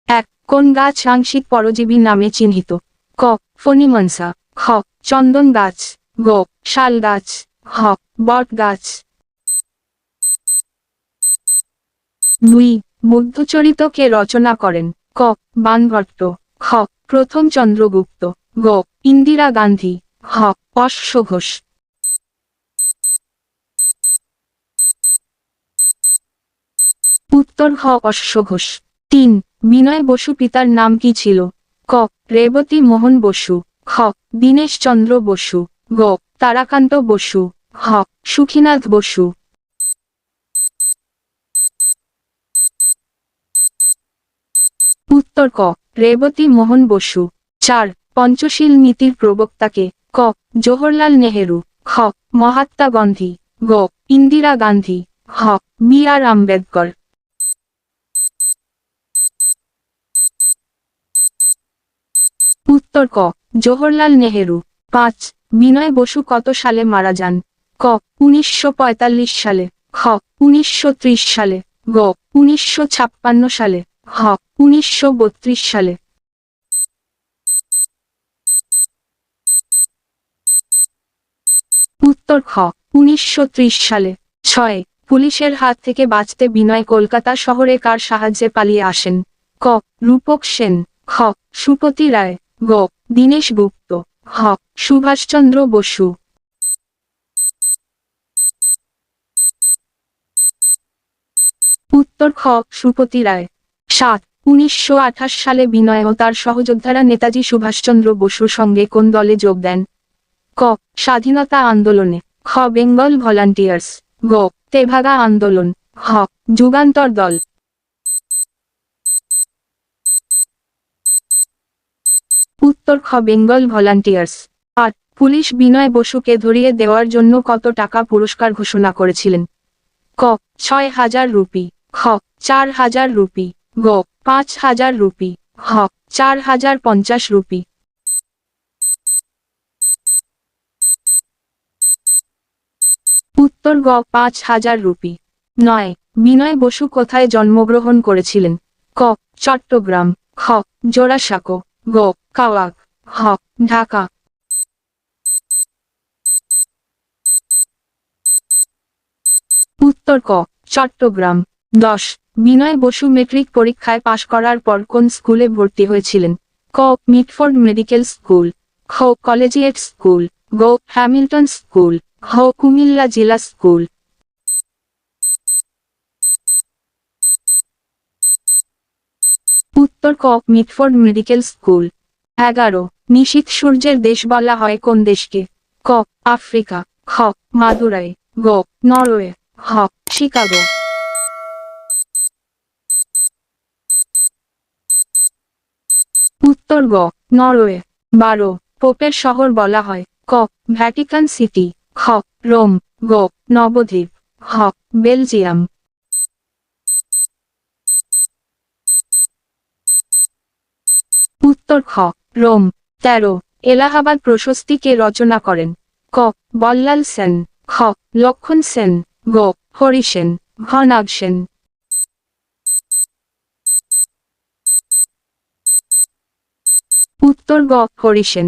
এক, কোন গাছ আংশিক পরজীবী নামে চিহ্নিত? ক, ফণিমনসা। খ, চন্দন গাছ। গ, শাল গাছ। হ, বট গাছ। 2, বুদ্ধচরিত কে রচনা করেন? ক, বাণভট্ট। খ, প্রথম চন্দ্রগুপ্ত। গ, ইন্দিরা গান্ধী। হ, অশ্ব ঘোষ। উত্তর হ, অশ্ব ঘোষ। 3, বিনয় বসু পিতার নাম কি ছিল? ক, রেবতী মোহন বসু। খ, দীনেশ চন্দ্র বসু। গ, তারাকান্ত বসু। হ, সুখীনাথ বসু। উত্তর ক, রেবতী মোহন বসু। 4, পঞ্চশীল নীতির প্রবক্তাকে? ক, জওহরলাল নেহেরু। খ, মহাত্মা গান্ধী। গ, ইন্দিরা গান্ধী। হ, বি.আর. আম্বেদকর। উত্তর ক, জওহরলাল নেহেরু। 5, বিনয় বসু কত সালে মারা যান? ক, 1945 সালে। খ, 1930 সালে। গ, 1956 সালে। হ, 1932 সালে। উত্তর খ, 1930 সালে। 6, পুলিশের হাত থেকে বাঁচতে বিনয় কলকাতা শহরে কার সাহায্যে পালিয়ে আসেন? ক, রূপক সেন। খ, সুপতি রায়। গ, দীনেশ গুপ্ত। হ, সুভাষচন্দ্র বসু। উত্তর খ, সুপতি রায়। 7, 1928 সালে বিনয় ও তার সহযোদ্ধারা নেতাজি সুভাষচন্দ্র বসুর সঙ্গে কোন দলে যোগ দেন? ক, স্বাধীনতা আন্দোলনে। খ, বেঙ্গল ভলান্টিয়ার্স। গ, তেভাগা আন্দোলন। হ, যুগান্তর দল। উত্তর খ, বেঙ্গল ভলান্টিয়ার্স। 8, পুলিশ বিনয় বসুকে ধরিয়ে দেওয়ার জন্য কত টাকা পুরস্কার ঘোষণা করেছিলেন? ক, 6,000 রুপি। খ, 4,000 রুপি। গ, 5,000 রুপি। হ, 4,050 রুপি। উত্তর গ, 5,000 রুপি। 9, বিনয় বসু কোথায় জন্মগ্রহণ করেছিলেন? ক, চট্টগ্রাম। খ, জোড়াসাঁকো। গ, কাওয়াক। হ, ঢাকা। উত্তর ক, চট্টগ্রাম। 10, বিনয় বসু মেট্রিক পরীক্ষায় পাশ করার পর কোন স্কুলে ভর্তি হয়েছিলেন? ক, মিটফোর্ড মেডিকেল স্কুল। খ, কলেজিয়েট স্কুল। গ, হ্যামিল্টন স্কুল। হ, কুমিল্লা জিলা স্কুল। উত্তর ক, মিটফোর্ড মেডিকেল স্কুল। 11, নিশীথ সূর্যের দেশ বলা হয় কোন দেশকে? ক, আফ্রিকা। খ, মাদুরাই। গ, নরওয়ে। হ, শিকাগো। উত্তর গ, নরওয়ে। 12, পোপের শহর বলা হয়? ক, ভ্যাটিকান সিটি। খ, রোম। গ, নবদ্বীপ। হ, বেলজিয়াম। উত্তর খ, রোম। 13, এলাহাবাদ প্রশস্তি কে রচনা করেন? ক, বল্লাল সেন। খ, লক্ষণ সেন। গ, হরি সেন। ঘ, নাগ সেন। উত্তর গ, হরি সেন।